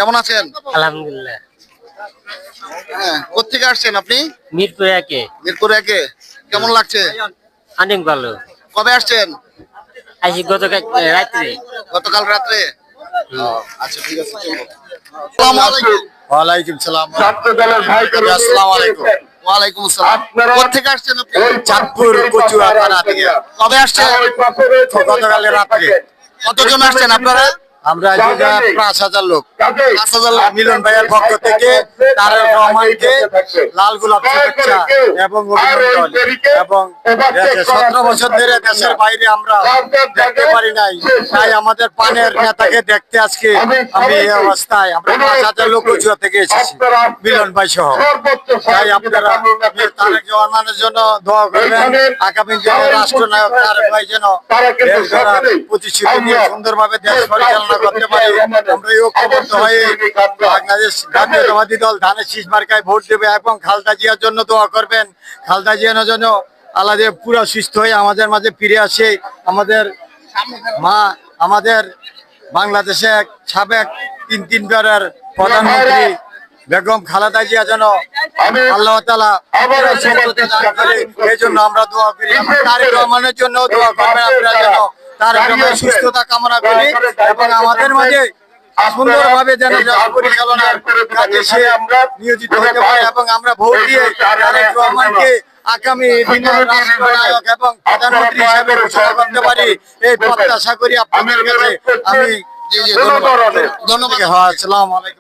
কেমন আছেন? আলহামদুলিল্লাহ। হ্যাঁ, কোত্থেকে আসছেন আপনি? মিরপুর একে। মিরপুর একে। কেমন লাগছে? অনেক ভালো। কবে আসছেন? আইসি গতকাল রাত্রে। গতকাল রাত্রে। আচ্ছা ঠিক আছে, চলুন। আসসালামু আলাইকুম। ওয়ালাইকুম সালাম। ছাত্র দলের ভাইদের আসসালামু আলাইকুম। ওয়ালাইকুম আসসালাম। কোত্থেকে আসছেন আপনি? চাঁদপুর কচুয়া থানা থেকে। কবে আসছেন? গতকাল রাত্রে। কতজন আসছেন আপনারা? আমরা 5,000 লোক। 5,000 লোক। মিলন ভাইয়ের পক্ষ থেকে তারেক রহমানকে লাল গোলাপ শুভেচ্ছা এবং অভিনন্দন। এবং 17 বছর ধরে দেশের বাইরে আমরা দেখতে পারি নাই, তাই আমাদের পানের নেতাকে দেখতে আজকে আমি এই অবস্থায় আমরা 5,000 লোক কচুয়া থেকে এসেছি, মিলন ভাই সহ। তাই আপনারা তারেক রহমানের জন্য দোয়া করবেন। আগামী দিনে রাষ্ট্রনায়ক তারেক ভাই যেন দেশ গড়ার প্রতিশ্রুতি দিয়ে সুন্দরভাবে দেশ পরিচালনা করতে পারি। আমরা এই ঐক্যবদ্ধ হয়ে বাংলাদেশ জাতীয়তাবাদী দল ধানের শীষ মার্কায় ভোট দেবে এবং খালেদা জিয়ার জন্য দোয়া করবেন। খালেদা জিয়ার জন্য আল্লাহ দিয়ে পুরো সুস্থ হয়ে আমাদের মাঝে ফিরে আসে। আমাদের মা, আমাদের বাংলাদেশে সাবেক তিনবারের প্রধানমন্ত্রী বেগম খালেদা জিয়া যেন আল্লাহ তাআলা সুস্থতা দান করে, এই জন্য আমরা দোয়া করি। তারেক রহমানের জন্য দোয়া করবেন আপনারা, যেন তারেক রহমানের সুস্থতা কামনা করি এবং আমাদের মাঝে সুন্দরভাবে যেন দেশ পরিচালনার কাজে সে নিয়োজিত হতে পারে এবং আমরা ভোট দিয়ে তারেক রহমানকে আগামী দিনের রাষ্ট্রনায়ক এবং প্রধানমন্ত্রী হিসেবে ঘোষণা করতে পারি, এই প্রত্যাশা করি আপনাদের কাছে। আমি ধন্যবাদ। আসসালামু আলাইকুম।